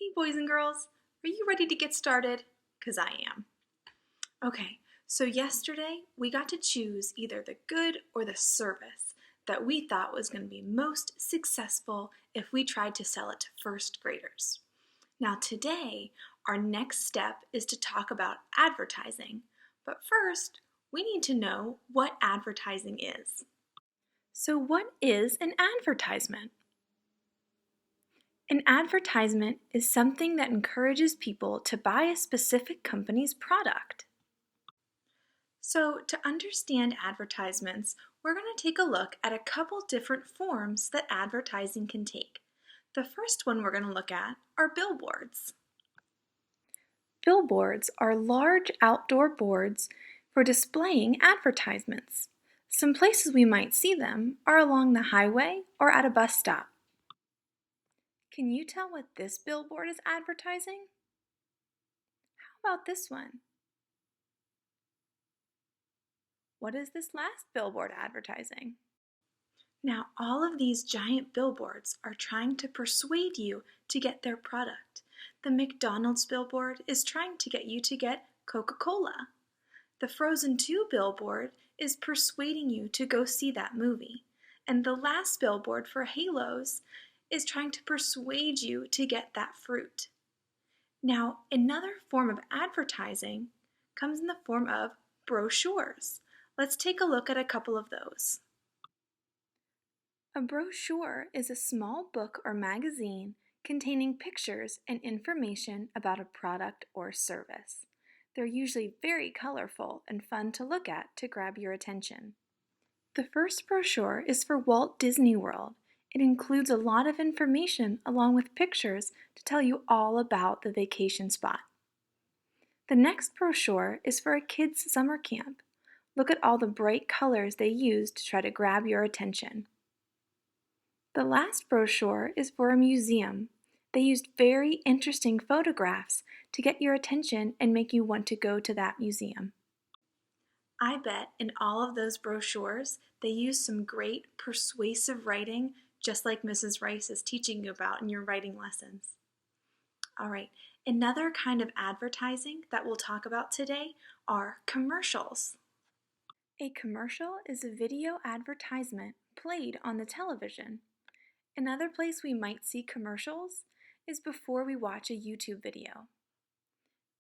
Hey boys and girls, are you ready to get started? Because I am. Okay, so yesterday we got to choose either the good or the service that we thought was going to be most successful if we tried to sell it to first graders. Now today, our next step is to talk about advertising, but first we need to know what advertising is. So what is an advertisement? An advertisement is something that encourages people to buy a specific company's product. So, to understand advertisements, we're going to take a look at a couple different forms that advertising can take. The first one we're going to look at are billboards. Billboards are large outdoor boards for displaying advertisements. Some places we might see them are along the highway or at a bus stop. Can you tell what this billboard is advertising? How about this one? What is this last billboard advertising? Now, all of these giant billboards are trying to persuade you to get their product. The McDonald's billboard is trying to get you to get Coca-Cola. The Frozen 2 billboard is persuading you to go see that movie. And the last billboard for Halos is trying to persuade you to get that fruit. Now, another form of advertising comes in the form of brochures. Let's take a look at a couple of those. A brochure is a small book or magazine containing pictures and information about a product or service. They're usually very colorful and fun to look at to grab your attention. The first brochure is for Walt Disney World. It includes a lot of information along with pictures to tell you all about the vacation spot. The next brochure is for a kids' summer camp. Look at all the bright colors they use to try to grab your attention. The last brochure is for a museum. They used very interesting photographs to get your attention and make you want to go to that museum. I bet in all of those brochures, they used some great persuasive writing, just like Mrs. Rice is teaching you about in your writing lessons. All right, another kind of advertising that we'll talk about today are commercials. A commercial is a video advertisement played on the television. Another place we might see commercials is before we watch a YouTube video.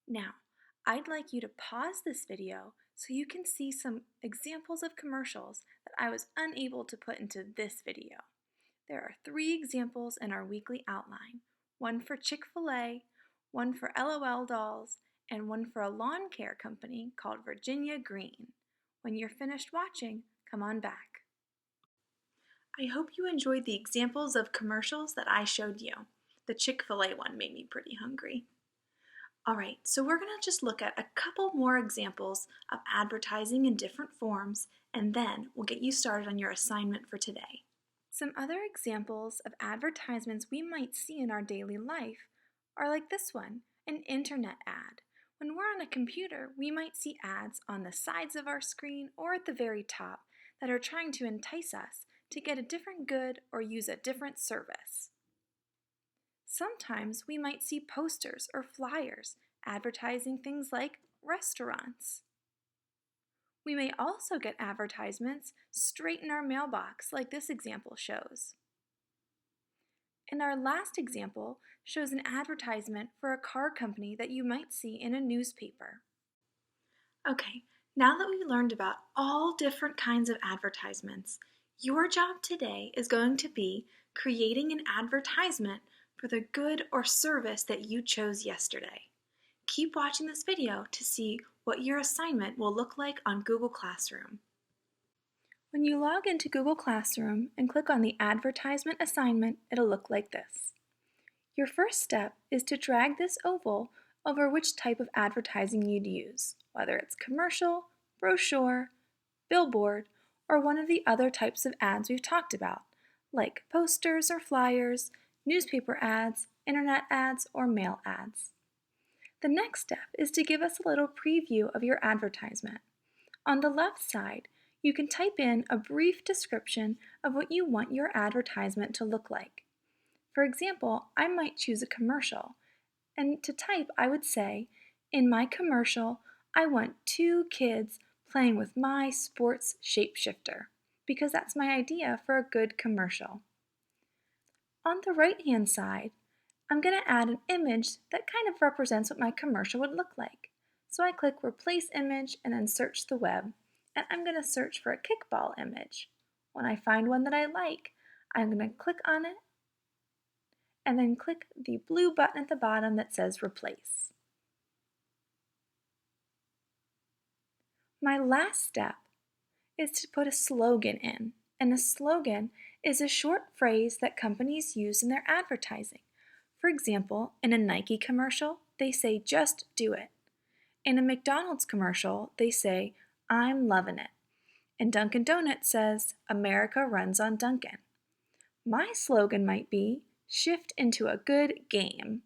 Now, I'd like you to pause this video so you can see some examples of commercials that I was unable to put into this video. There are 3 examples in our weekly outline, one for Chick-fil-A, one for LOL dolls, and one for a lawn care company called Virginia Green. When you're finished watching, come on back. I hope you enjoyed the examples of commercials that I showed you. The Chick-fil-A one made me pretty hungry. All right, so we're going to just look at a couple more examples of advertising in different forms, and then we'll get you started on your assignment for today. Some other examples of advertisements we might see in our daily life are like this one, an internet ad. When we're on a computer, we might see ads on the sides of our screen or at the very top that are trying to entice us to get a different good or use a different service. Sometimes we might see posters or flyers advertising things like restaurants. We may also get advertisements straight in our mailbox like this example shows. And our last example shows an advertisement for a car company that you might see in a newspaper. Okay, now that we've learned about all different kinds of advertisements, your job today is going to be creating an advertisement for the good or service that you chose yesterday. Keep watching this video to see what your assignment will look like on Google Classroom. When you log into Google Classroom and click on the advertisement assignment, it'll look like this. Your first step is to drag this oval over which type of advertising you'd use, whether it's commercial, brochure, billboard, or one of the other types of ads we've talked about, like posters or flyers, newspaper ads, internet ads, or mail ads. The next step is to give us a little preview of your advertisement. On the left side, you can type in a brief description of what you want your advertisement to look like. For example, I might choose a commercial And to type, I would say, in my commercial, I want 2 kids playing with my sports shapeshifter, because that's my idea for a good commercial. On the right-hand side, I'm going to add an image that kind of represents what my commercial would look like. So I click Replace Image and then search the web, and I'm going to search for a kickball image. When I find one that I like, I'm going to click on it and then click the blue button at the bottom that says Replace. My last step is to put a slogan in, and a slogan is a short phrase that companies use in their advertising. For example, in a Nike commercial, they say, "Just do it." In a McDonald's commercial, they say, "I'm loving it." And Dunkin' Donuts says, "America runs on Dunkin'." My slogan might be, "Shift into a good game."